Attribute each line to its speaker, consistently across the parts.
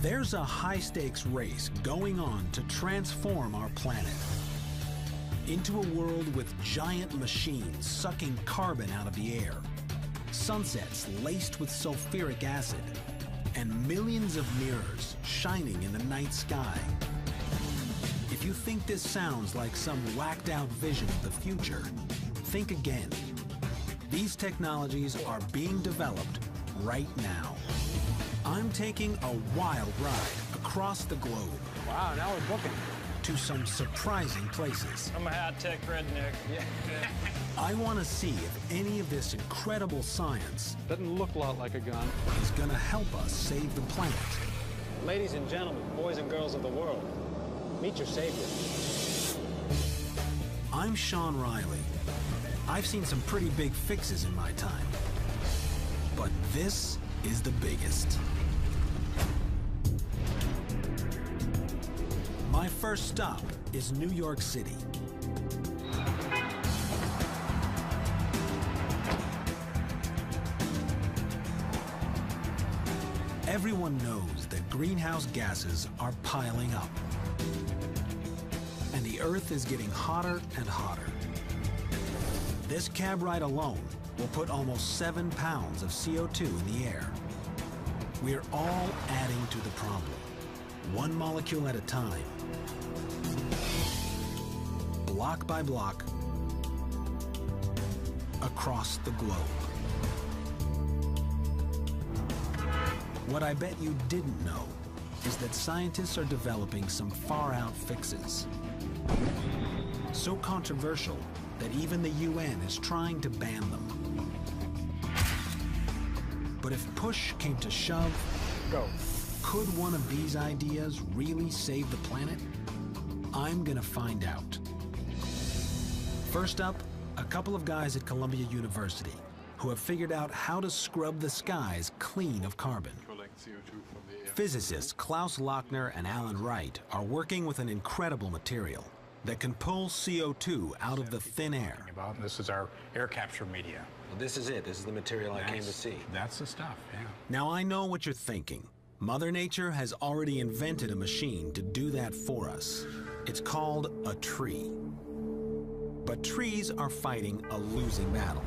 Speaker 1: There's a high-stakes race going on to transform our planet into a world with giant machines sucking carbon out of the air, sunsets laced with sulfuric acid, and millions of mirrors shining in the night sky. If you think this sounds like some whacked-out vision of the future, think again. These technologies are being developed right now. I'm taking a wild ride across the globe.
Speaker 2: Wow, now we're booking.
Speaker 1: To some surprising places.
Speaker 2: I'm a high-tech redneck. Yeah.
Speaker 1: I want to see if any of this incredible science
Speaker 2: Doesn't look a lot like a gun.
Speaker 1: is going to help us save the planet.
Speaker 3: Ladies and gentlemen, boys and girls of the world, meet your savior.
Speaker 1: I'm Sean Riley. I've seen some pretty big fixes in my time, but this is the biggest. My first stop is New York City. Everyone knows that greenhouse gases are piling up, and the Earth is getting hotter and hotter. This cab ride alone will put almost 7 pounds of CO2 in the air. We're all adding to the problem, one molecule at a time, block by block, across the globe. What I bet you didn't know is that scientists are developing some far-out fixes. So controversial that even the UN is trying to ban them. But if push came to shove,
Speaker 2: Go.
Speaker 1: could one of these ideas really save the planet? I'm gonna find out. First up, a couple of guys at Columbia University who have figured out how to scrub the skies clean of carbon. Physicists Klaus Lochner and Alan Wright are working with an incredible material that can pull CO2 out of the thin air.
Speaker 4: This is our air capture media.
Speaker 5: Well, this is it. This is the material I came to see.
Speaker 4: That's the stuff, yeah.
Speaker 1: Now I know what you're thinking. Mother Nature has already invented a machine to do that for us. It's called a tree. But trees are fighting a losing battle.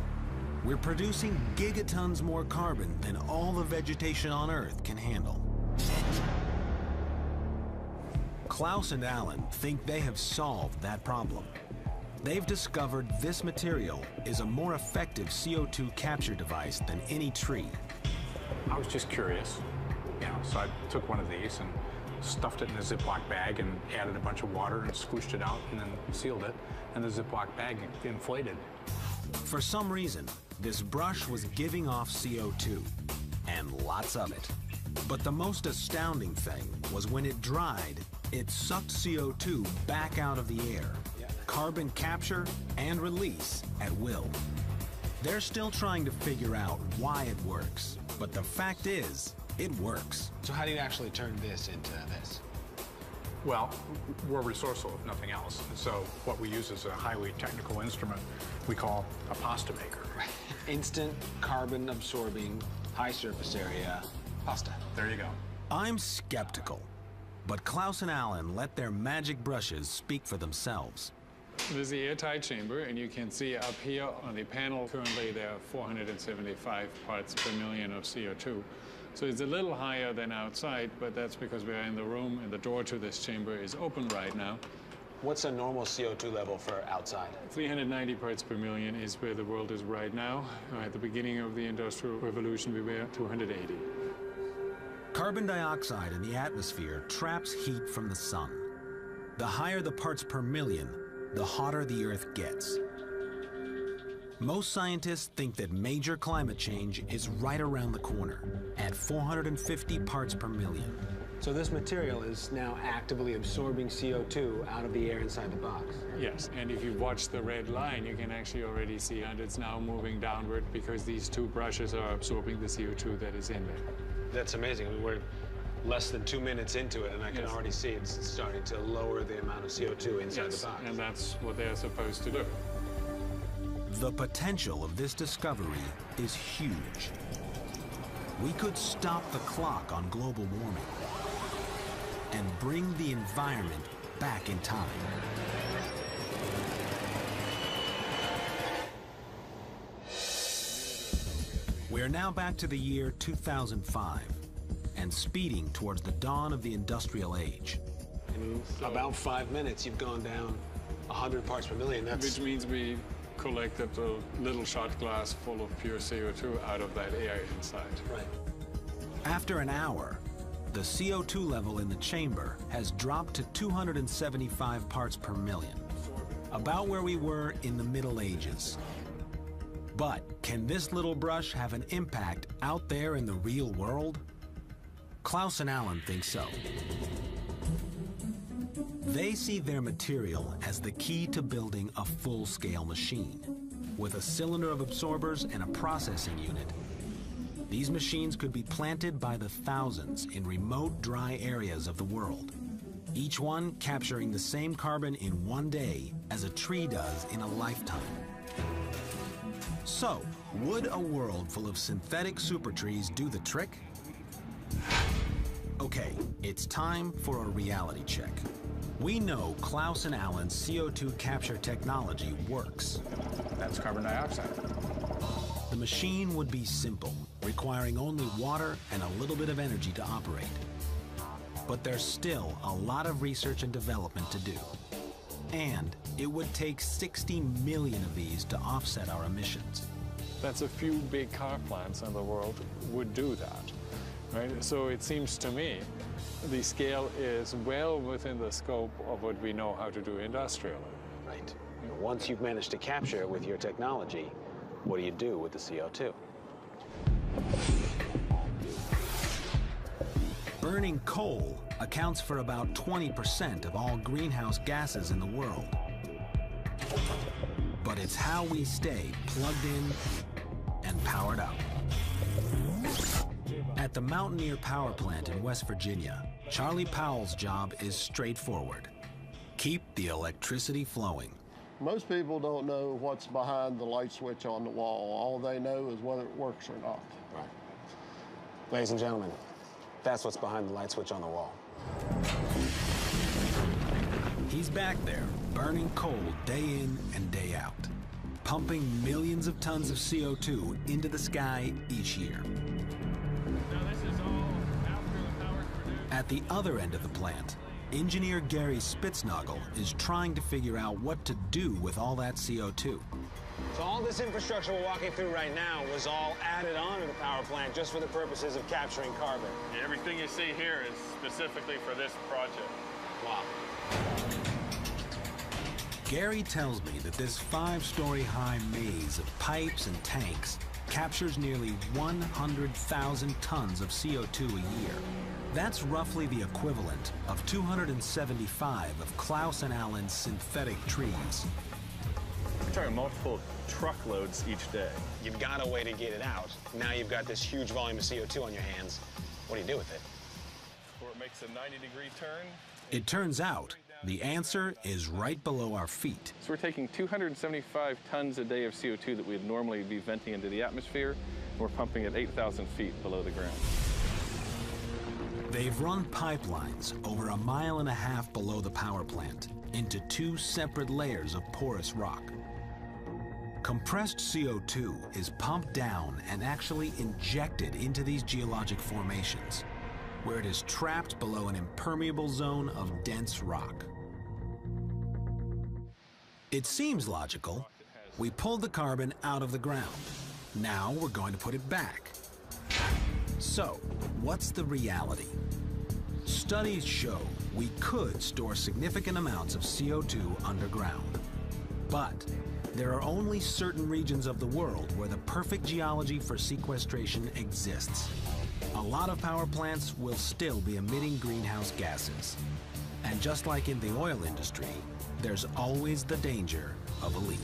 Speaker 1: We're producing gigatons more carbon than all the vegetation on Earth can handle. Klaus and Alan think they have solved that problem. They've discovered this material is a more effective CO2 capture device than any tree.
Speaker 4: I was just curious, so I took one of these and stuffed it in a Ziploc bag and added a bunch of water and squished it out and then sealed it, and the Ziploc bag inflated.
Speaker 1: For some reason, this brush was giving off CO2, and lots of it. But the most astounding thing was when it dried, it sucked CO2 back out of the air. Carbon capture and release at will. They're still trying to figure out why it works, but the fact is, it works.
Speaker 5: So how do you actually turn this into this?
Speaker 4: Well, we're resourceful, if nothing else. So what we use is a highly technical instrument we call a pasta maker.
Speaker 5: Instant carbon absorbing, high surface area pasta.
Speaker 4: There you go.
Speaker 1: I'm skeptical, but Klaus and Alan let their magic brushes speak for themselves.
Speaker 6: This is the airtight chamber, and you can see up here on the panel, currently there are 475 parts per million of CO2. So it's a little higher than outside, but that's because we're in the room and the door to this chamber is open right now.
Speaker 5: What's a normal CO2 level for outside?
Speaker 6: 390 parts per million is where the world is right now. At the beginning of the Industrial Revolution, we were 280.
Speaker 1: Carbon dioxide in the atmosphere traps heat from the sun. The higher the parts per million, the hotter the Earth gets. Most scientists think that major climate change is right around the corner, at 450 parts per million.
Speaker 3: So this material is now actively absorbing CO2 out of the air inside the box.
Speaker 6: Yes, and if you watch the red line, you can actually already see and it's now moving downward because these two brushes are absorbing the CO2 that is in there.
Speaker 5: That's amazing. We're less than 2 minutes into it, and I can already see it's starting to lower the amount of CO2 inside the box.
Speaker 6: And that's what they're supposed to do.
Speaker 1: The potential of this discovery is huge. We could stop the clock on global warming. and bring the environment back in time. We're now back to the year 2005 and speeding towards the dawn of the industrial age.
Speaker 5: In about 5 minutes, you've gone down 100 parts per million.
Speaker 6: Which means we collected a little shot glass full of pure CO2 out of that air inside.
Speaker 5: Right.
Speaker 1: After an hour, the CO2 level in the chamber has dropped to 275 parts per million, about where we were in the Middle Ages. But can this little brush have an impact out there in the real world? Klaus and Alan think so. They see their material as the key to building a full-scale machine. With a cylinder of absorbers and a processing unit, these machines could be planted by the thousands in remote, dry areas of the world, each one capturing the same carbon in one day as a tree does in a lifetime. So, would a world full of synthetic super trees do the trick? Okay, it's time for a reality check. We know Klaus and Alan's CO2 capture technology works.
Speaker 4: That's carbon dioxide.
Speaker 1: The machine would be simple, requiring only water and a little bit of energy to operate. But there's still a lot of research and development to do. And it would take 60 million of these to offset our emissions.
Speaker 6: That's a few big car plants in the world would do that, right? So it seems to me the scale is well within the scope of what we know how to do industrially.
Speaker 5: Right. Once you've managed to capture it with your technology, what do you do with the CO2?
Speaker 1: Burning coal accounts for about 20% of all greenhouse gases in the world. But it's how we stay plugged in and powered up. At the Mountaineer Power Plant in West Virginia, Charlie Powell's job is straightforward. Keep the electricity flowing.
Speaker 7: Most people don't know what's behind the light switch on the wall. All they know is whether it works or not.
Speaker 5: Right. Ladies and gentlemen, that's what's behind the light switch on the wall.
Speaker 1: He's back there, burning coal day in and day out, pumping millions of tons of CO2 into the sky each year.
Speaker 6: Now this is all after the power's produced.
Speaker 1: At the other end of the plant, engineer Gary Spitznagel is trying to figure out what to do with all that CO2.
Speaker 5: So all this infrastructure we're walking through right now was all added on to the power plant just for the purposes of capturing carbon.
Speaker 8: Everything you see here is specifically for this project.
Speaker 5: Wow.
Speaker 1: Gary tells me that this 5-story high maze of pipes and tanks captures nearly 100,000 tons of CO2 a year. That's roughly the equivalent of 275 of Klaus and Alan's synthetic trees.
Speaker 8: We're talking multiple truckloads each day.
Speaker 5: You've got a way to get it out. Now you've got this huge volume of CO2 on your hands. What do you do with it?
Speaker 8: Where it makes a 90-degree turn.
Speaker 1: It turns out the answer is right below our feet.
Speaker 8: So we're taking 275 tons a day of CO2 that we'd normally be venting into the atmosphere, and we're pumping at 8,000 feet below the ground.
Speaker 1: They've run pipelines over 1.5 miles below the power plant into 2 separate layers of porous rock. Compressed CO2 is pumped down and actually injected into these geologic formations, where it is trapped below an impermeable zone of dense rock. It seems logical. We pulled the carbon out of the ground. Now we're going to put it back. So, what's the reality? Studies show we could store significant amounts of CO2 underground. But there are only certain regions of the world where the perfect geology for sequestration exists. A lot of power plants will still be emitting greenhouse gases. And just like in the oil industry, there's always the danger of a leak.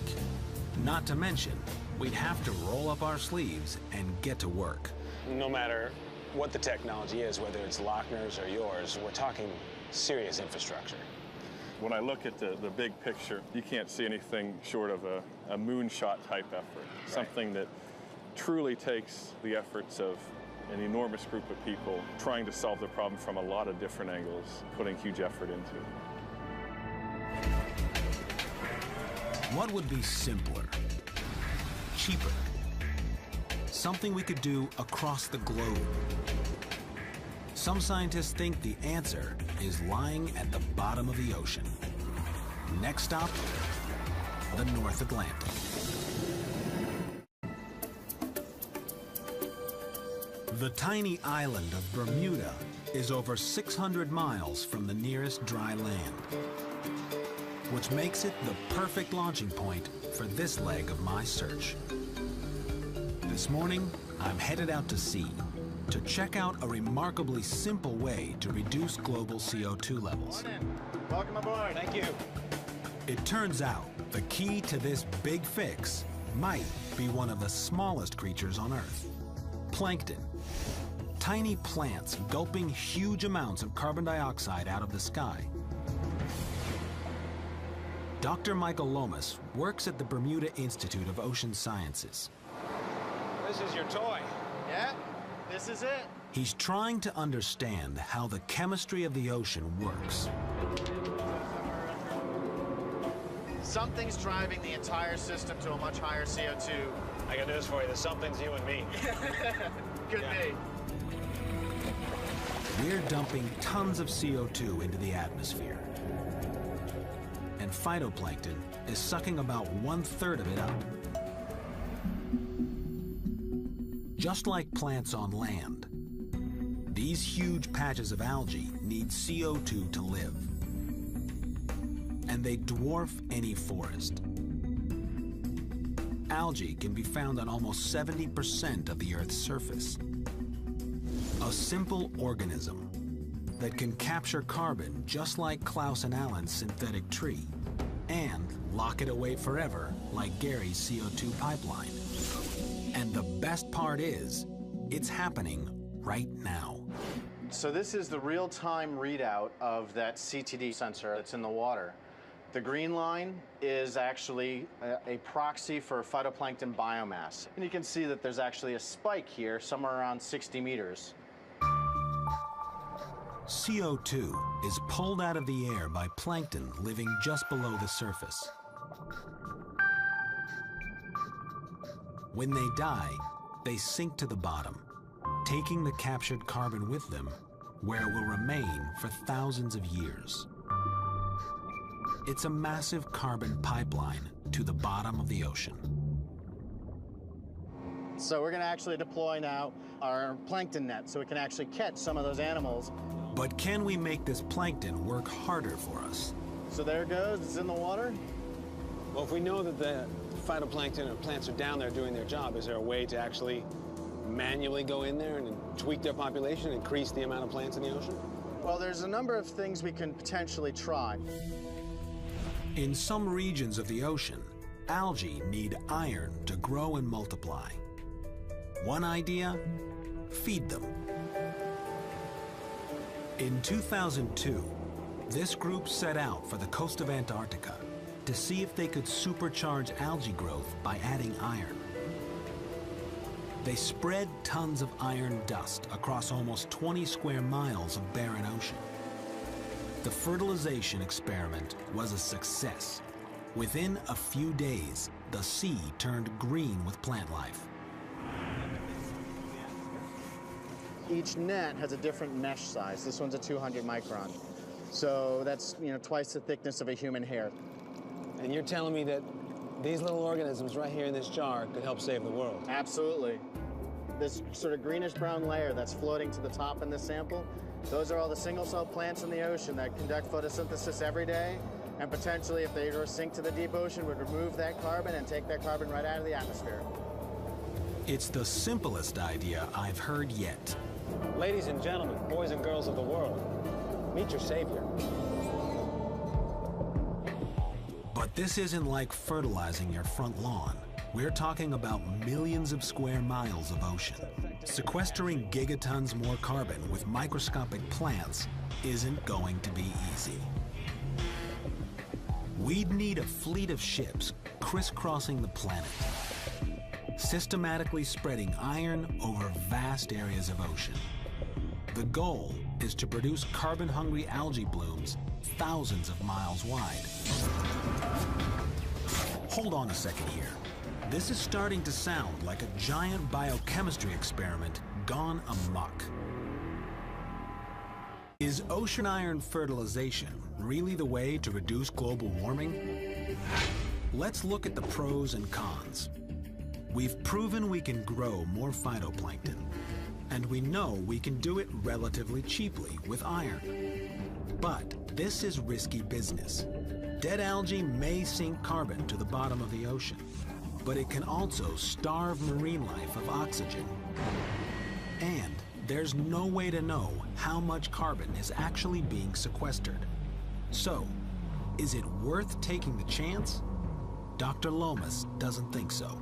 Speaker 1: Not to mention, we'd have to roll up our sleeves and get to work.
Speaker 5: No matter what the technology is, whether it's Lochner's or yours, we're talking serious infrastructure.
Speaker 8: When I look at the big picture, you can't see anything short of a moonshot type effort. Right. Something that truly takes the efforts of an enormous group of people trying to solve the problem from a lot of different angles, putting huge effort into it.
Speaker 1: What would be simpler, cheaper, something we could do across the globe? Some scientists think the answer is lying at the bottom of the ocean. Next stop, the North Atlantic. The tiny island of Bermuda is over 600 miles from the nearest dry land, which makes it the perfect launching point for this leg of my search. This morning, I'm headed out to sea to check out a remarkably simple way to reduce global CO2 levels.
Speaker 9: Welcome aboard.
Speaker 5: Thank you.
Speaker 1: It turns out the key to this big fix might be one of the smallest creatures on Earth, plankton. Tiny plants gulping huge amounts of carbon dioxide out of the sky. Dr. Michael Lomas works at the Bermuda Institute of Ocean Sciences.
Speaker 5: This is your toy.
Speaker 9: Yeah, this is it.
Speaker 1: He's trying to understand how the chemistry of the ocean works.
Speaker 9: Something's driving the entire system to a much higher CO2.
Speaker 5: I got news for you. The something's you and me.
Speaker 9: Could be.
Speaker 1: We're dumping tons of CO2 into the atmosphere. And phytoplankton is sucking about 1/3 of it up. Just like plants on land, these huge patches of algae need CO2 to live. And they dwarf any forest. Algae can be found on almost 70% of the Earth's surface. A simple organism that can capture carbon just like Klaus and Allen's synthetic tree and lock it away forever like Gary's CO2 pipeline. And the best part is, it's happening right now.
Speaker 9: So this is the real-time readout of that CTD sensor that's in the water. The green line is actually a proxy for phytoplankton biomass. And you can see that there's actually a spike here, somewhere around 60 meters.
Speaker 1: CO2 is pulled out of the air by plankton living just below the surface. When they die, they sink to the bottom, taking the captured carbon with them, where it will remain for thousands of years. It's a massive carbon pipeline to the bottom of the ocean.
Speaker 9: So we're going to actually deploy now our plankton net so we can actually catch some of those animals.
Speaker 1: But can we make this plankton work harder for us?
Speaker 9: So there it goes, it's in the water.
Speaker 5: Well, if we know that the phytoplankton or plants are down there doing their job, is there a way to actually manually go in there and tweak their population, increase the amount of plants in the ocean?
Speaker 9: Well, there's a number of things we can potentially try.
Speaker 1: In some regions of the ocean, algae need iron to grow and multiply. One idea? Feed them. In 2002, this group set out for the coast of Antarctica to see if they could supercharge algae growth by adding iron. They spread tons of iron dust across almost 20 square miles of barren ocean. The fertilization experiment was a success. Within a few days, the sea turned green with plant life.
Speaker 9: Each net has a different mesh size. This one's a 200 micron. So that's, twice the thickness of a human hair.
Speaker 5: And you're telling me that these little organisms right here in this jar could help save the world?
Speaker 9: Absolutely. This sort of greenish-brown layer that's floating to the top in this sample, those are all the single-cell plants in the ocean that conduct photosynthesis every day, and potentially, if they were to sink to the deep ocean, would remove that carbon and take that carbon right out of the atmosphere.
Speaker 1: It's the simplest idea I've heard yet.
Speaker 5: Ladies and gentlemen, boys and girls of the world, meet your savior.
Speaker 1: But this isn't like fertilizing your front lawn. We're talking about millions of square miles of ocean. Sequestering gigatons more carbon with microscopic plants isn't going to be easy. We'd need a fleet of ships crisscrossing the planet. systematically spreading iron over vast areas of ocean. The goal is to produce carbon-hungry algae blooms thousands of miles wide. Hold on a second here. This is starting to sound like a giant biochemistry experiment gone amok. Is ocean iron fertilization really the way to reduce global warming? Let's look at the pros and cons. We've proven we can grow more phytoplankton, and we know we can do it relatively cheaply with iron. But this is risky business. Dead algae may sink carbon to the bottom of the ocean, but it can also starve marine life of oxygen. And there's no way to know how much carbon is actually being sequestered. So, is it worth taking the chance? Dr. Lomas doesn't think so.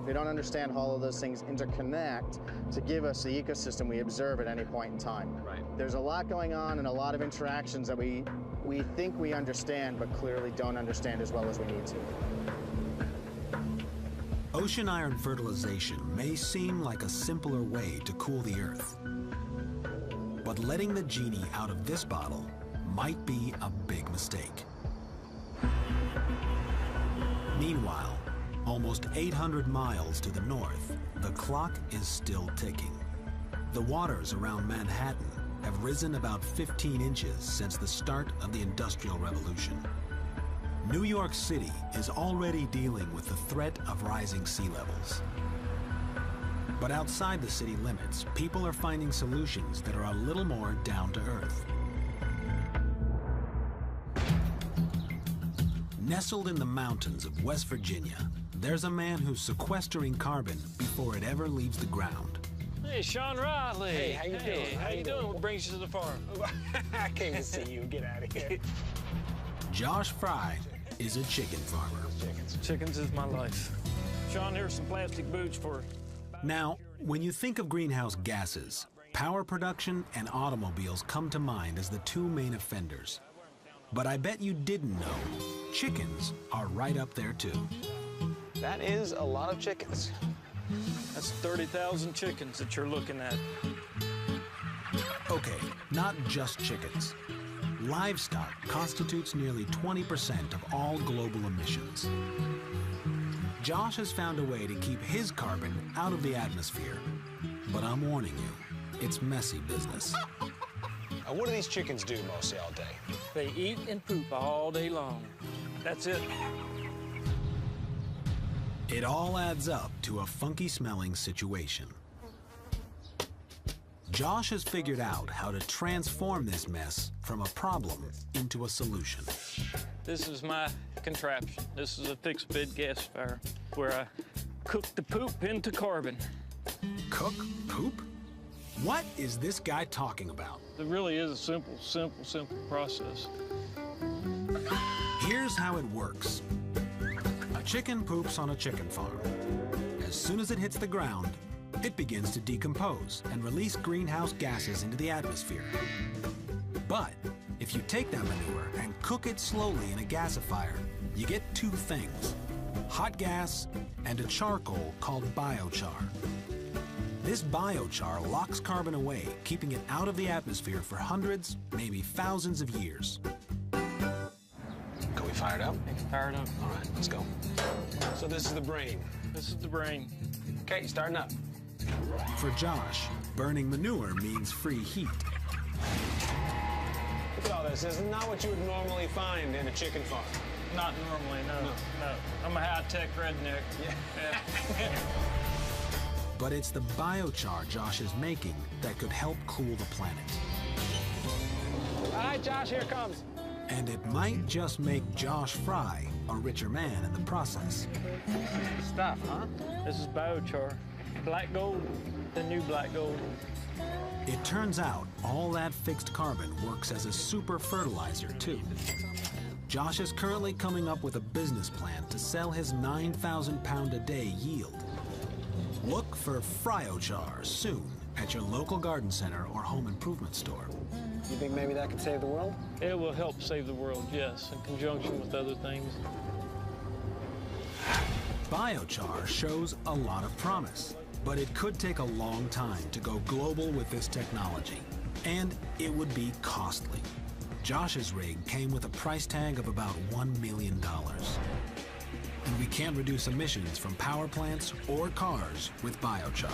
Speaker 9: We don't understand how all of those things interconnect to give us the ecosystem we observe at any point in time.
Speaker 5: Right.
Speaker 9: There's a lot going on and a lot of interactions that we think we understand, but clearly don't understand as well as we need to.
Speaker 1: Ocean iron fertilization may seem like a simpler way to cool the Earth. But letting the genie out of this bottle might be a big mistake. Meanwhile, almost 800 miles to the north, the clock is still ticking. The waters around Manhattan have risen about 15 inches since the start of the Industrial Revolution. New York City is already dealing with the threat of rising sea levels. But outside the city limits, people are finding solutions that are a little more down to earth. Nestled in the mountains of West Virginia, there's a man who's sequestering carbon before it ever leaves the ground.
Speaker 2: Hey, Sean Riley.
Speaker 5: Hey, how you doing?
Speaker 2: How you doing? What brings you to the farm?
Speaker 5: I came to see you. Get out of here.
Speaker 1: Josh Fry is a chicken farmer.
Speaker 2: Chickens is my life. Sean, here's some plastic boots for...
Speaker 1: Now, when you think of greenhouse gases, power production and automobiles come to mind as the two main offenders. But I bet you didn't know, chickens are right up there too.
Speaker 5: That is a lot of chickens.
Speaker 2: That's 30,000 chickens that you're looking at.
Speaker 1: Okay, not just chickens. Livestock constitutes nearly 20% of all global emissions. Josh has found a way to keep his carbon out of the atmosphere. But I'm warning you, it's messy business.
Speaker 5: What do these chickens do mostly all day?
Speaker 2: They eat and poop all day long. That's it.
Speaker 1: It all adds up to a funky-smelling situation. Josh has figured out how to transform this mess from a problem into a solution.
Speaker 2: This is my contraption. This is a fixed bed gasifier where I cook the poop into carbon.
Speaker 1: Cook poop? What is this guy talking about?
Speaker 2: It really is a simple process.
Speaker 1: Here's how it works. A chicken poops on a chicken farm. As soon as it hits the ground, it begins to decompose and release greenhouse gases into the atmosphere. But if you take that manure and cook it slowly in a gasifier, you get two things: hot gas and a charcoal called biochar. This biochar locks carbon away, keeping it out of the atmosphere for hundreds, maybe thousands of years.
Speaker 5: Can we fire it up?
Speaker 2: Fire it up.
Speaker 5: All right, let's go. So this is the brain.
Speaker 2: This is the brain.
Speaker 5: Okay, starting up.
Speaker 1: For Josh, burning manure means free heat.
Speaker 5: Look at all this. This is not what you would normally find in a chicken farm.
Speaker 2: Not normally, no. I'm a high-tech redneck. Yeah.
Speaker 1: But it's the biochar Josh is making that could help cool the planet.
Speaker 5: All right, Josh, here it comes.
Speaker 1: And it might just make Josh Fry a richer man in the process.
Speaker 5: Stuff, huh?
Speaker 2: This is biochar. Black gold, the new black gold.
Speaker 1: It turns out all that fixed carbon works as a super fertilizer, too. Josh is currently coming up with a business plan to sell his 9,000 pound a day yield. Look for Fryochar soon at your local garden center or home improvement store.
Speaker 5: You think maybe that could save the world?
Speaker 2: It will help save the world, yes, in conjunction with other things.
Speaker 1: Biochar shows a lot of promise, but it could take a long time to go global with this technology, and it would be costly. Josh's rig came with a price tag of about $1 million. And we can't reduce emissions from power plants or cars with biochar.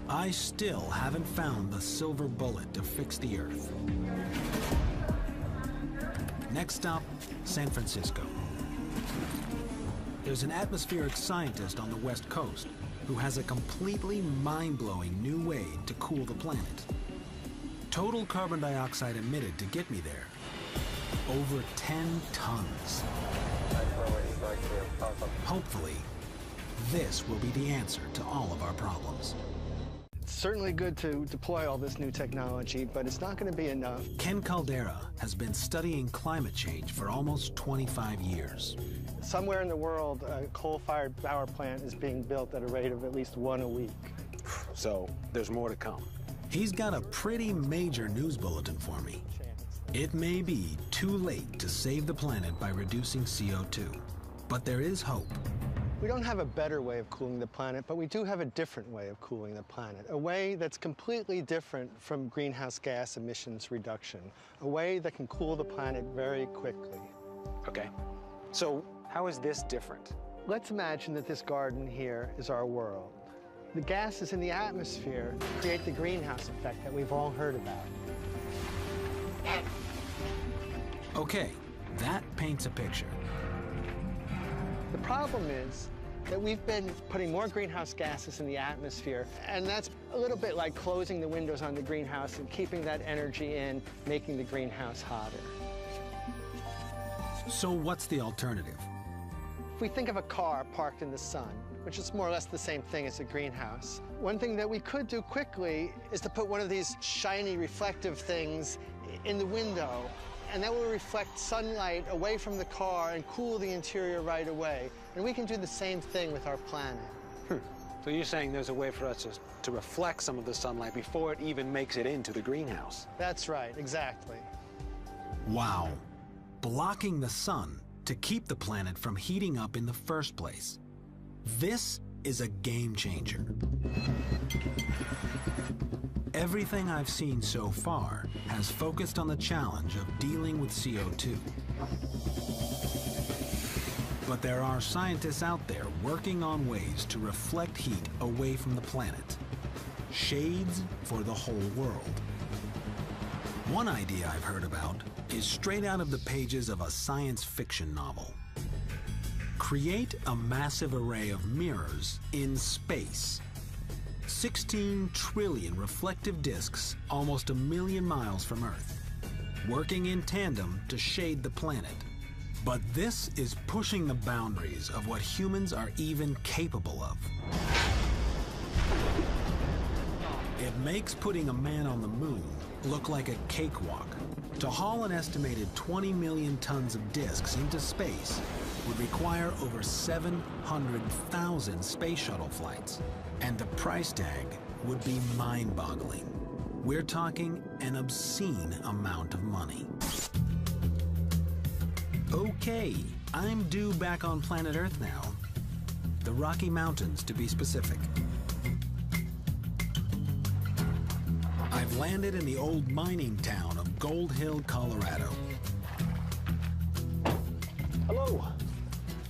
Speaker 1: I still haven't found the silver bullet to fix the Earth. Next stop, San Francisco. There's an atmospheric scientist on the West Coast who has a completely mind-blowing new way to cool the planet. Total carbon dioxide emitted to get me there, over 10 tons. Hopefully, this will be the answer to all of our problems.
Speaker 10: It's certainly good to deploy all this new technology, but it's not going to be enough.
Speaker 1: Ken Caldera has been studying climate change for almost 25 years.
Speaker 10: Somewhere in the world, a coal-fired power plant is being built at a rate of at least one a week.
Speaker 3: So there's more to come.
Speaker 1: He's got a pretty major news bulletin for me. It may be too late to save the planet by reducing CO2, but there is hope.
Speaker 10: We don't have a better way of cooling the planet, but we do have a different way of cooling the planet, a way that's completely different from greenhouse gas emissions reduction, a way that can cool the planet very quickly.
Speaker 3: Okay, so how is this different?
Speaker 10: Let's imagine that this garden here is our world. The gases in the atmosphere create the greenhouse effect that we've all heard about.
Speaker 1: Okay, that paints a picture.
Speaker 10: The problem is that we've been putting more greenhouse gases in the atmosphere, and that's a little bit like closing the windows on the greenhouse and keeping that energy in, making the greenhouse hotter.
Speaker 1: So what's the alternative?
Speaker 10: If we think of a car parked in the sun, which is more or less the same thing as a greenhouse, one thing that we could do quickly is to put one of these shiny reflective things in the window, and that will reflect sunlight away from the car and cool the interior right away. And we can do the same thing with our planet.
Speaker 3: So you're saying there's a way for us to reflect some of the sunlight before it even makes it into the greenhouse?
Speaker 10: That's right, exactly.
Speaker 1: Wow. Blocking the sun to keep the planet from heating up in the first place. This is a game changer. Everything I've seen so far has focused on the challenge of dealing with CO2. But there are scientists out there working on ways to reflect heat away from the planet. Shades for the whole world. One idea I've heard about is straight out of the pages of a science fiction novel. Create a massive array of mirrors in space. 16 trillion reflective disks almost 1 million miles from Earth, working in tandem to shade the planet. But this is pushing the boundaries of what humans are even capable of. It makes putting a man on the moon look like a cakewalk. To haul an estimated 20 million tons of disks into space would require over 700,000 space shuttle flights, and the price tag would be mind-boggling. We're talking an obscene amount of money. Okay, I'm due back on planet Earth now. The Rocky Mountains, to be specific. I've landed in the old mining town of Gold Hill, Colorado.
Speaker 3: Hello.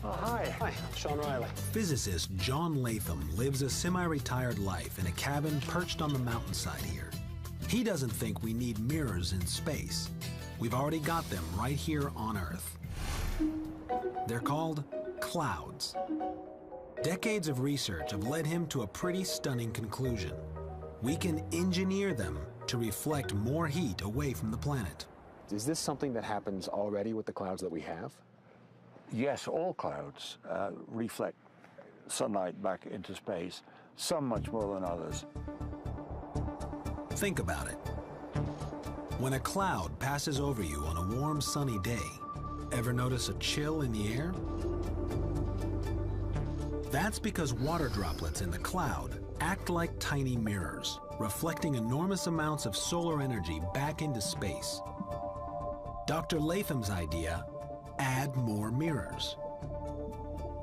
Speaker 3: Oh, hi. Hi, I'm Sean Riley.
Speaker 1: Physicist John Latham lives a semi-retired life in a cabin perched on the mountainside here. He doesn't think we need mirrors in space. We've already got them right here on Earth. They're called clouds. Decades of research have led him to a pretty stunning conclusion. We can engineer them to reflect more heat away from the planet.
Speaker 3: Is this something that happens already with the clouds that we have?
Speaker 11: Yes, all clouds reflect sunlight back into space, some much more than others.
Speaker 1: Think about it. When a cloud passes over you on a warm, sunny day, ever notice a chill in the air? That's because water droplets in the cloud act like tiny mirrors, reflecting enormous amounts of solar energy back into space. Dr. Latham's idea, add more mirrors.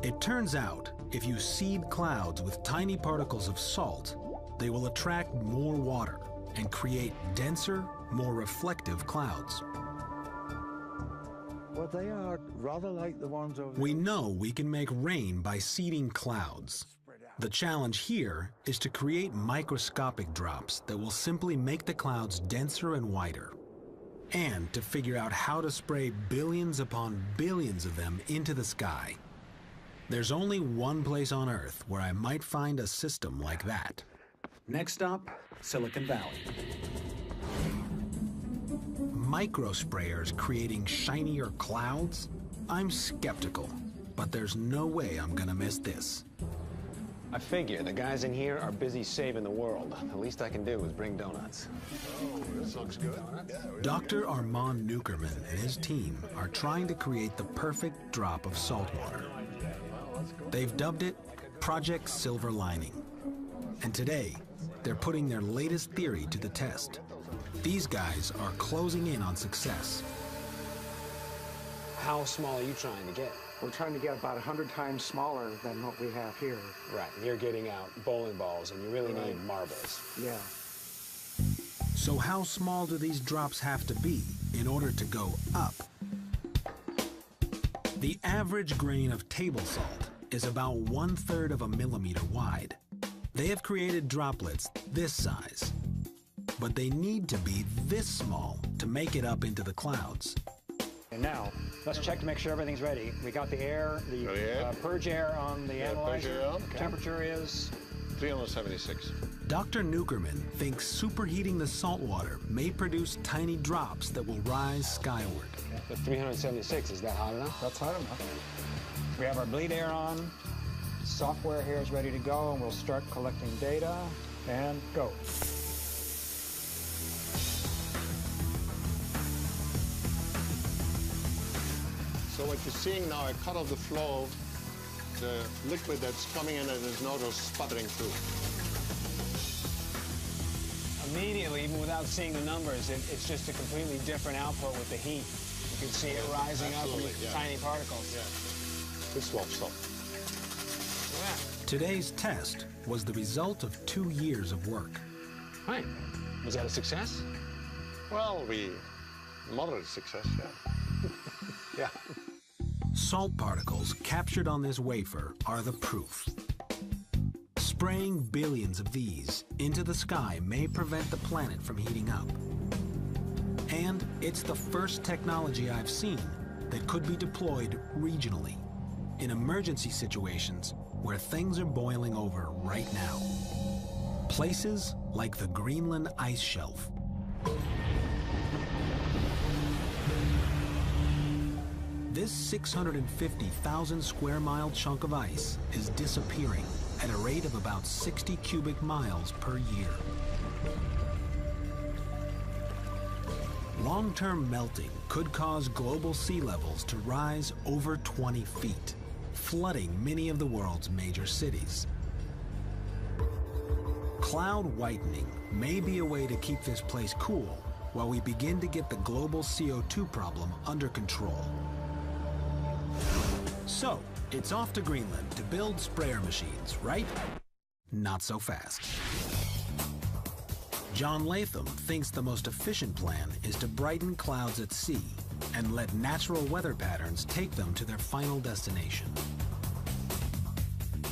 Speaker 1: It turns out, if you seed clouds with tiny particles of salt, they will attract more water and create denser, more reflective clouds.
Speaker 11: Well, they are rather like the ones over there.
Speaker 1: We know we can make rain by seeding clouds. The challenge here is to create microscopic drops that will simply make the clouds denser and whiter, and to figure out how to spray billions upon billions of them into the sky. There's only one place on Earth where I might find a system like that. Next stop, Silicon Valley. Microsprayers creating shinier clouds? I'm skeptical, but there's no way I'm gonna miss this.
Speaker 5: I figure the guys in here are busy saving the world. The least I can do is bring donuts.
Speaker 7: Oh, this looks good.
Speaker 1: Dr. Armand Nukerman and his team are trying to create the perfect drop of salt water. They've dubbed it Project Silver Lining. And today, they're putting their latest theory to the test. These guys are closing in on success.
Speaker 5: How small are you trying to get?
Speaker 12: We're trying to get about 100 times smaller than what we have here.
Speaker 5: Right, you're getting out bowling balls, and you really need marbles.
Speaker 12: Yeah.
Speaker 1: So how small do these drops have to be in order to go up? The average grain of table salt is about 1/3 of a millimeter wide. They have created droplets this size, but they need to be this small to make it up into the clouds.
Speaker 13: And now, let's check to make sure everything's ready. We got the air, the purge air on the analyzer.
Speaker 7: Okay.
Speaker 13: Temperature is
Speaker 7: 376.
Speaker 1: Dr. Nukerman thinks superheating the salt water may produce tiny drops that will rise skyward.
Speaker 5: But 376, is that hot enough?
Speaker 13: That's hot enough. We have our bleed air on. Software here is ready to go, and we'll start collecting data and go.
Speaker 7: So what you're seeing now, I cut off the flow. The liquid that's coming in, and there's no sputtering through.
Speaker 5: Immediately, even without seeing the numbers, it's just a completely different output with the heat. You can see it rising up in tiny particles.
Speaker 7: Yeah. Good swap stuff.
Speaker 5: Yeah.
Speaker 1: Today's test was the result of 2 years of work.
Speaker 5: Right. Was that a success?
Speaker 7: Well, moderate success, yeah.
Speaker 5: Yeah.
Speaker 1: Salt particles captured on this wafer are the proof. Spraying billions of these into the sky may prevent the planet from heating up. And it's the first technology I've seen that could be deployed regionally, in emergency situations where things are boiling over right now. Places like the Greenland ice shelf. This 650,000 square mile chunk of ice is disappearing at a rate of about 60 cubic miles per year. Long-term melting could cause global sea levels to rise over 20 feet, flooding many of the world's major cities. Cloud whitening may be a way to keep this place cool while we begin to get the global CO2 problem under control. So, it's off to Greenland to build sprayer machines, right? Not so fast. John Latham thinks the most efficient plan is to brighten clouds at sea and let natural weather patterns take them to their final destination.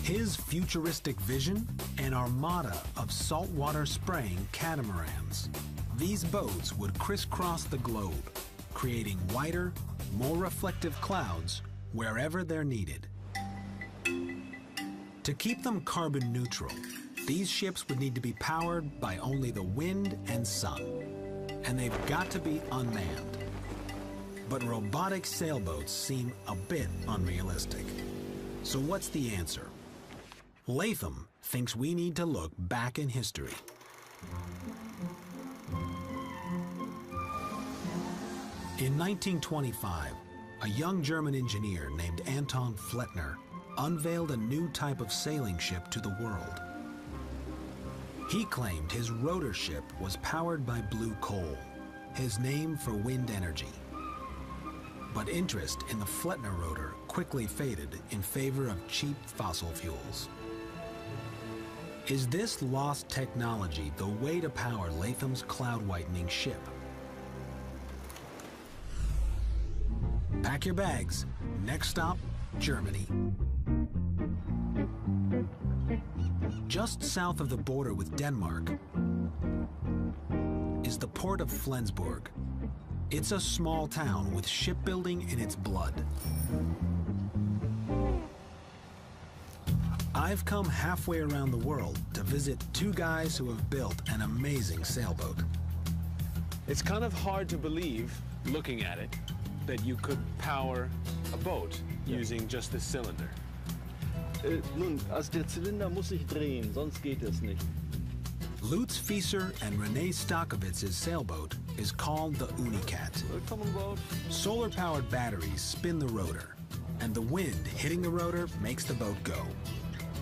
Speaker 1: His futuristic vision? An armada of saltwater spraying catamarans. These boats would crisscross the globe, creating whiter, more reflective clouds wherever they're needed. To keep them carbon neutral, these ships would need to be powered by only the wind and sun, and they've got to be unmanned. But robotic sailboats seem a bit unrealistic. So what's the answer? Latham thinks we need to look back in history. In 1925, a young German engineer named Anton Flettner unveiled a new type of sailing ship to the world. He claimed his rotor ship was powered by blue coal, his name for wind energy. But interest in the Flettner rotor quickly faded in favor of cheap fossil fuels. Is this lost technology the way to power Latham's cloud-whitening ship? Pack your bags. Next stop, Germany. Just south of the border with Denmark is the port of Flensburg. It's a small town with shipbuilding in its blood. I've come halfway around the world to visit two guys who have built an amazing sailboat.
Speaker 5: It's kind of hard to believe, looking at it, that you could power a boat using just the cylinder.
Speaker 14: Nun, also der Zylinder muss sich drehen, sonst geht es nicht.
Speaker 1: Lutz Fieser and Renee Stockowitz's sailboat is called the Unicat. Solar-powered batteries spin the rotor, and the wind hitting the rotor makes the boat go.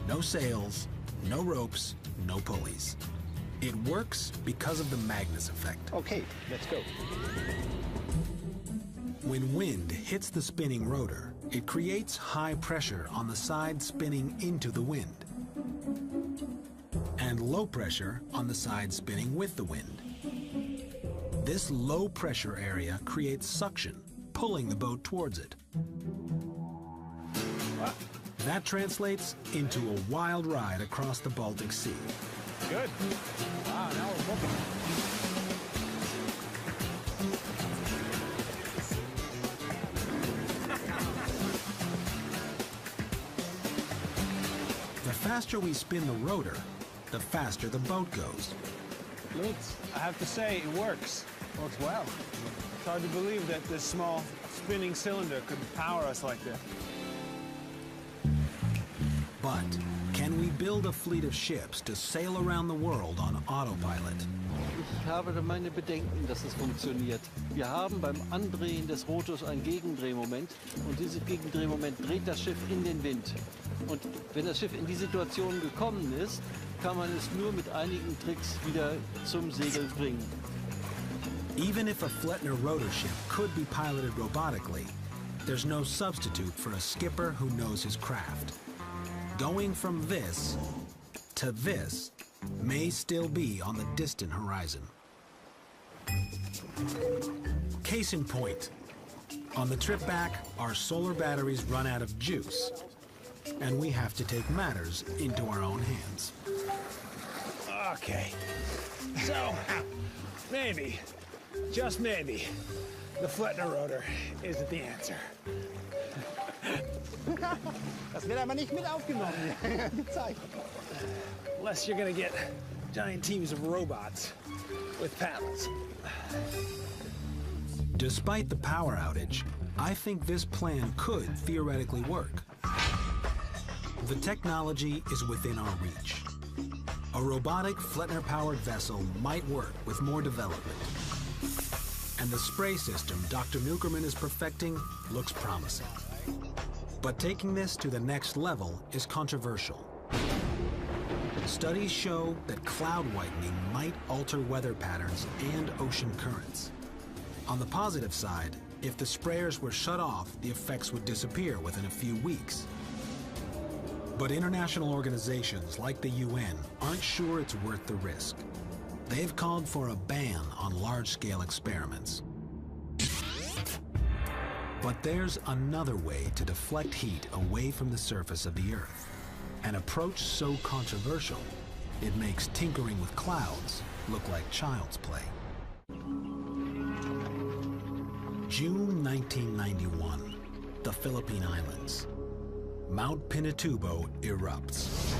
Speaker 1: No sails, no ropes, no pulleys. It works because of the Magnus effect.
Speaker 5: Okay, let's go.
Speaker 1: When wind hits the spinning rotor, it creates high pressure on the side spinning into the wind, and low pressure on the side spinning with the wind. This low pressure area creates suction, pulling the boat towards it. That translates into a wild ride across the Baltic Sea.
Speaker 5: Good. Wow, now we're moving.
Speaker 1: The faster we spin the rotor, the faster the boat goes.
Speaker 5: Lutz, I have to say, it works. Works well. It's hard to believe that this small spinning cylinder could power us like this.
Speaker 1: But can we build a fleet of ships to sail around the world on autopilot?
Speaker 14: Ich habe da meine Bedenken, dass es funktioniert. Wir haben beim Andrehen des Rotors ein Gegendrehmoment und dieses Gegendrehmoment dreht das Schiff in den Wind. Und wenn das Schiff in die Situation gekommen ist, kann man es nur mit einigen Tricks wieder zum Segel bringen.
Speaker 1: Even if a Flettner rotor ship could be piloted robotically, there's no substitute for a skipper who knows his craft. Going from this to this may still be on the distant horizon. Case in point, on the trip back, our solar batteries run out of juice, and we have to take matters into our own hands.
Speaker 5: Okay, so maybe, just maybe, the Flettner rotor isn't the answer.
Speaker 12: Das wird aber nicht mit aufgenommen. Gezeigt.
Speaker 5: Unless you're gonna get giant teams of robots with paddles.
Speaker 1: Despite the power outage, I think this plan could theoretically work. The technology is within our reach. A robotic Flettner-powered vessel might work with more development. And the spray system Dr. Newkerman is perfecting looks promising. But taking this to the next level is controversial. Studies show that cloud whitening might alter weather patterns and ocean currents. On the positive side, if the sprayers were shut off, the effects would disappear within a few weeks. But international organizations like the UN aren't sure it's worth the risk. They've called for a ban on large-scale experiments. But there's another way to deflect heat away from the surface of the Earth. An approach so controversial, it makes tinkering with clouds look like child's play. June 1991, the Philippine Islands. Mount Pinatubo erupts,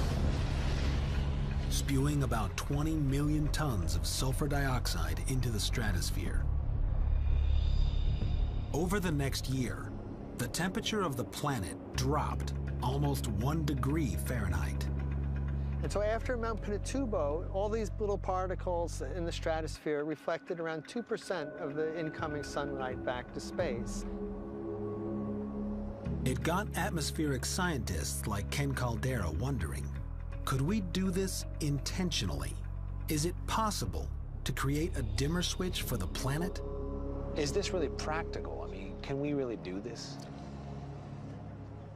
Speaker 1: spewing about 20 million tons of sulfur dioxide into the stratosphere. Over the next year, the temperature of the planet dropped almost 1 degree Fahrenheit.
Speaker 10: And so after Mount Pinatubo, all these little particles in the stratosphere reflected around 2% of the incoming sunlight back to space.
Speaker 1: It got atmospheric scientists like Ken Caldera wondering, could we do this intentionally? Is it possible to create a dimmer switch for the planet?
Speaker 3: Is this really practical? I mean,
Speaker 5: Can we really do this?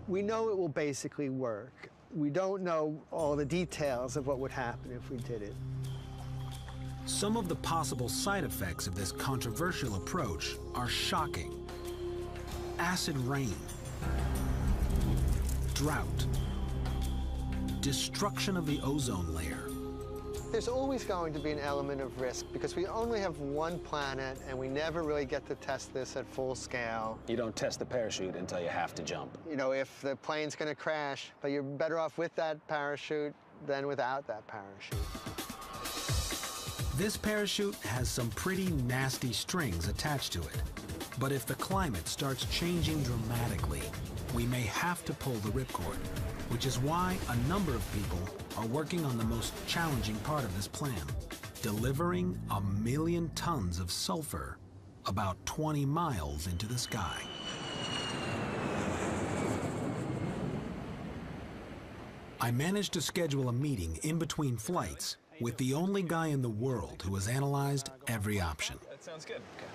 Speaker 10: We know it will basically work. We don't know all the details of what would happen if we did it.
Speaker 1: Some of the possible side effects of this controversial approach are shocking. Acid rain, drought, destruction of the ozone layer.
Speaker 10: There's always going to be an element of risk because we only have one planet and we never really get to test this at full scale.
Speaker 5: You don't test the parachute until you have to jump.
Speaker 10: You know, if the plane's going to crash, but you're better off with that parachute than without that parachute.
Speaker 1: This parachute has some pretty nasty strings attached to it. But if the climate starts changing dramatically, we may have to pull the ripcord, which is why a number of people are working on the most challenging part of this plan, delivering 1 million tons of sulfur about 20 miles into the sky. I managed to schedule a meeting in between flights with the only guy in the world who has analyzed every option.
Speaker 15: That sounds good. Okay.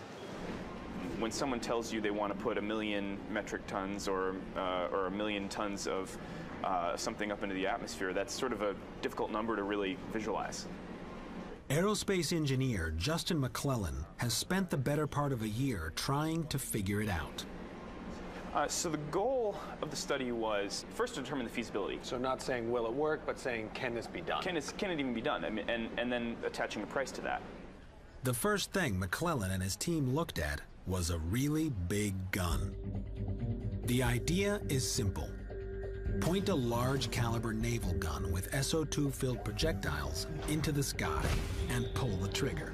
Speaker 15: When someone tells you they want to put 1 million metric tons or 1 million tons of something up into the atmosphere, that's sort of a difficult number to really visualize.
Speaker 1: Aerospace engineer Justin McClellan has spent the better part of a year trying to figure it out.
Speaker 15: So the goal of the study was first to determine the feasibility.
Speaker 5: So not saying will it work, but saying can this be done?
Speaker 15: Can it even be done? I mean, and then attaching a price to that.
Speaker 1: The first thing McClellan and his team looked at was a really big gun. The idea is simple. Point a large caliber naval gun with SO2 filled projectiles into the sky and pull the trigger.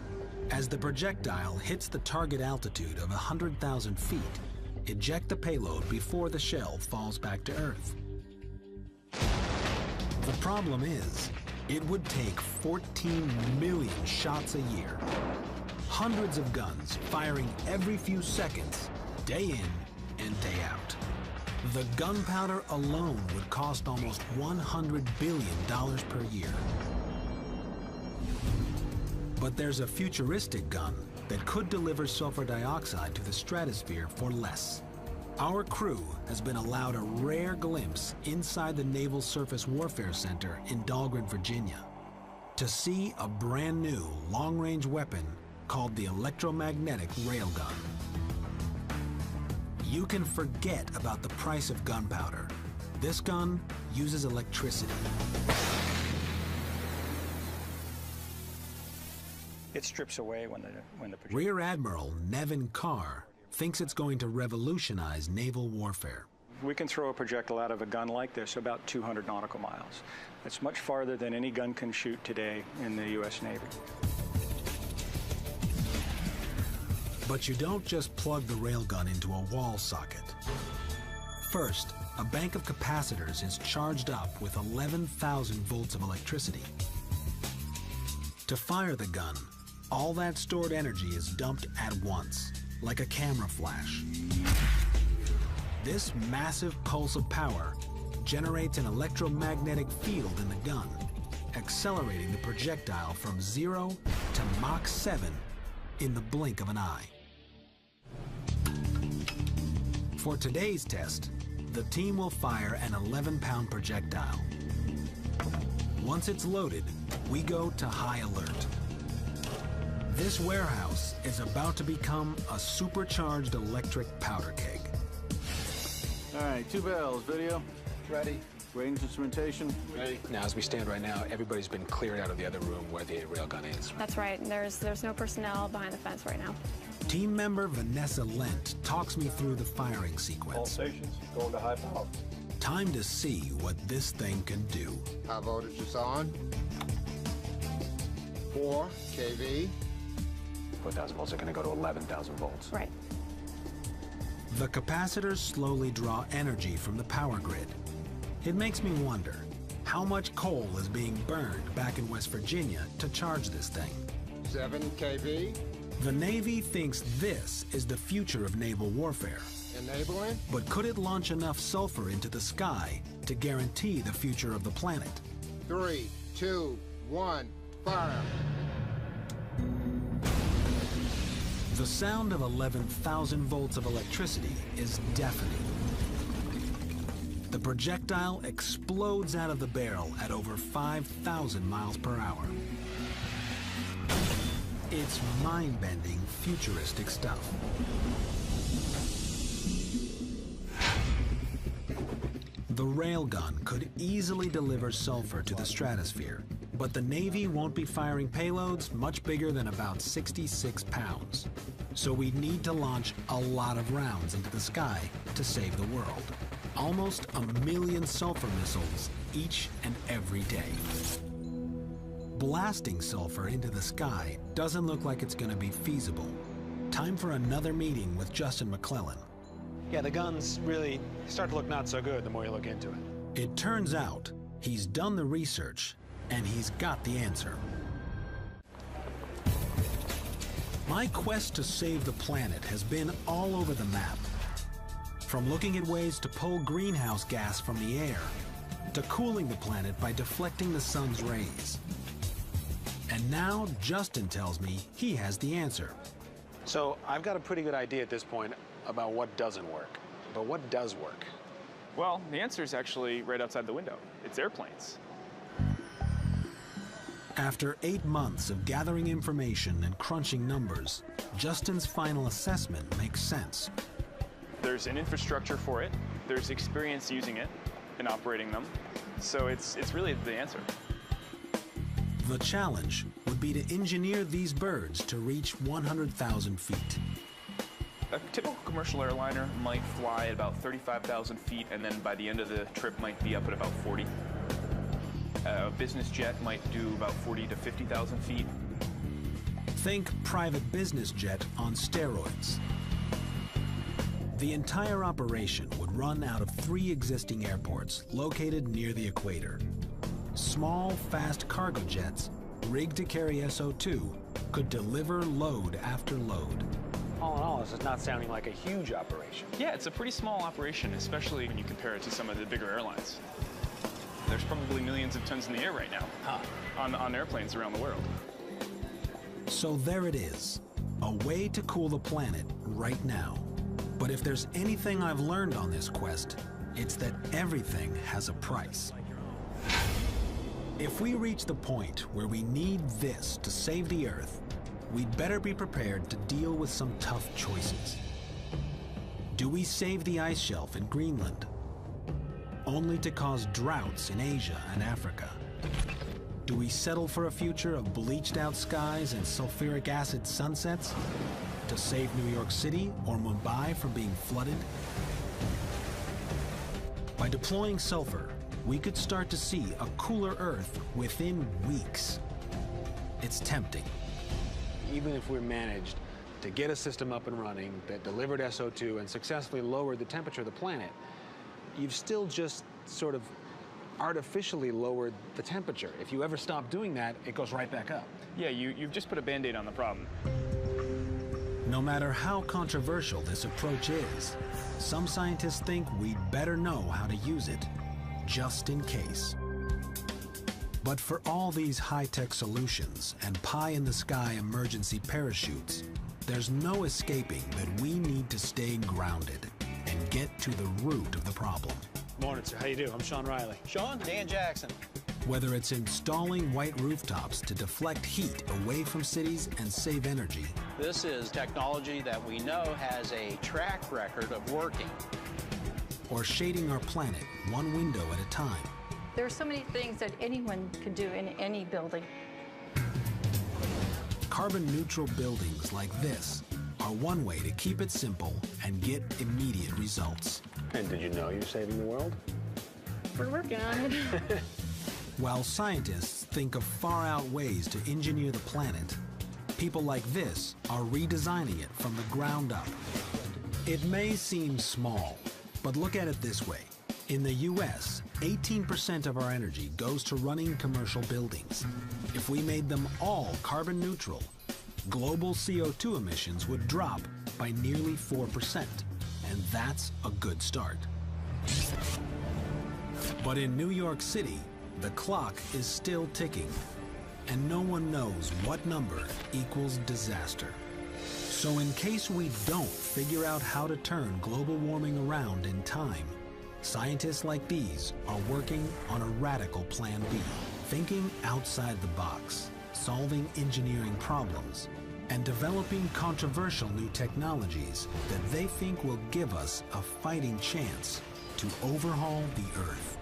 Speaker 1: As the projectile hits the target altitude of 100,000 feet, eject the payload before the shell falls back to Earth. The problem is, it would take 14 million shots a year. Hundreds of guns firing every few seconds, day in and day out. The gunpowder alone would cost almost $100 billion per year. But there's a futuristic gun that could deliver sulfur dioxide to the stratosphere for less. Our crew has been allowed a rare glimpse inside the Naval Surface Warfare Center in Dahlgren, Virginia, to see a brand new long-range weapon called the electromagnetic railgun. You can forget about the price of gunpowder. This gun uses electricity.
Speaker 13: It strips away when the
Speaker 1: Rear Admiral Nevin Carr thinks it's going to revolutionize naval warfare.
Speaker 13: We can throw a projectile out of a gun like this about 200 nautical miles. It's much farther than any gun can shoot today in the U.S. Navy.
Speaker 1: But you don't just plug the railgun into a wall socket. First, a bank of capacitors is charged up with 11,000 volts of electricity. To fire the gun, all that stored energy is dumped at once, like a camera flash. This massive pulse of power generates an electromagnetic field in the gun, accelerating the projectile from 0 to Mach 7 in the blink of an eye. For today's test, the team will fire an 11-pound projectile. Once it's loaded, we go to high alert. This warehouse is about to become a supercharged electric powder keg.
Speaker 16: All right, 2 bells. Video?
Speaker 5: Ready.
Speaker 16: Range instrumentation?
Speaker 5: Ready. Now, as we stand right now, everybody's been cleared out of the other room where the railgun is.
Speaker 17: That's right. There's no personnel behind the fence right now.
Speaker 1: Team member Vanessa Lent talks me through the firing sequence.
Speaker 16: All stations, going to high power.
Speaker 1: Time to see what this thing can do.
Speaker 7: High voltage is on. 4 kV.
Speaker 5: 4,000 volts are going to go to 11,000 volts.
Speaker 17: Right.
Speaker 1: The capacitors slowly draw energy from the power grid. It makes me wonder, how much coal is being burned back in West Virginia to charge this thing?
Speaker 7: 7 kV.
Speaker 1: The Navy thinks this is the future of naval warfare.
Speaker 7: Enabling.
Speaker 1: But could it launch enough sulfur into the sky to guarantee the future of the planet?
Speaker 7: 3, 2, 1, fire.
Speaker 1: The sound of 11,000 volts of electricity is deafening. The projectile explodes out of the barrel at over 5,000 miles per hour. It's mind-bending, futuristic stuff. The railgun could easily deliver sulfur to the stratosphere, but the Navy won't be firing payloads much bigger than about 66 pounds. So we'd need to launch a lot of rounds into the sky to save the world. Almost 1 million sulfur missiles each and every day. Blasting sulfur into the sky doesn't look like it's going to be feasible. Time for another meeting with Justin McClellan.
Speaker 3: Yeah, the guns really start to look not so good the more you look into it.
Speaker 1: It turns out he's done the research and he's got the answer. My quest to save the planet has been all over the map. From looking at ways to pull greenhouse gas from the air, to cooling the planet by deflecting the sun's rays. And now Justin tells me he has the answer.
Speaker 3: So I've got a pretty good idea at this point about what doesn't work. But what does work?
Speaker 15: Well, the answer is actually right outside the window. It's airplanes.
Speaker 1: After 8 months of gathering information and crunching numbers, Justin's final assessment makes sense.
Speaker 15: There's an infrastructure for it. There's experience using it and operating them. So it's really the answer.
Speaker 1: The challenge would be to engineer these birds to reach 100,000 feet.
Speaker 15: A typical commercial airliner might fly at about 35,000 feet, and then by the end of the trip might be up at about 40. A business jet might do about 40 to 50,000 feet.
Speaker 1: Think private business jet on steroids. The entire operation would run out of 3 existing airports located near the equator. Small, fast cargo jets, rigged to carry SO2, could deliver load after load.
Speaker 3: All in all, this is not sounding like a huge operation.
Speaker 15: Yeah, it's a pretty small operation, especially when you compare it to some of the bigger airlines. There's probably millions of tons in the air right now on airplanes around the world.
Speaker 1: So there it is, a way to cool the planet right now. But if there's anything I've learned on this quest, it's that everything has a price. If we reach the point where we need this to save the Earth, we'd better be prepared to deal with some tough choices. Do we save the ice shelf in Greenland, only to cause droughts in Asia and Africa? Do we settle for a future of bleached out skies and sulfuric acid sunsets to save New York City or Mumbai from being flooded? By deploying sulfur, we could start to see a cooler Earth within weeks. It's tempting.
Speaker 3: Even if we managed to get a system up and running that delivered SO2 and successfully lowered the temperature of the planet, you've still just sort of artificially lowered the temperature. If you ever stop doing that, it goes right back up.
Speaker 15: Yeah, you've just put a Band-Aid on the problem.
Speaker 1: No matter how controversial this approach is, some scientists think we'd better know how to use it, just in case. But for all these high-tech solutions and pie-in-the-sky emergency parachutes, there's no escaping that we need to stay grounded and get to the root of the problem.
Speaker 3: Morning, sir. How you doing? I'm Sean Riley.
Speaker 18: Sean? Dan Jackson.
Speaker 1: Whether it's installing white rooftops to deflect heat away from cities and save energy.
Speaker 18: This is technology that we know has a track record of working.
Speaker 1: Or shading our planet one window at a time.
Speaker 19: There are so many things that anyone can do in any building.
Speaker 1: Carbon-neutral buildings like this are one way to keep it simple and get immediate results.
Speaker 3: And did you know you're saving the world?
Speaker 19: We're working on it.
Speaker 1: While scientists think of far-out ways to engineer the planet, people like this are redesigning it from the ground up. It may seem small, but look at it this way. In the US, 18% of our energy goes to running commercial buildings. If we made them all carbon neutral, global CO2 emissions would drop by nearly 4%, and that's a good start. But in New York City, the clock is still ticking, and no one knows what number equals disaster. So in case we don't figure out how to turn global warming around in time, scientists like these are working on a radical plan B, thinking outside the box, solving engineering problems, and developing controversial new technologies that they think will give us a fighting chance to overhaul the Earth.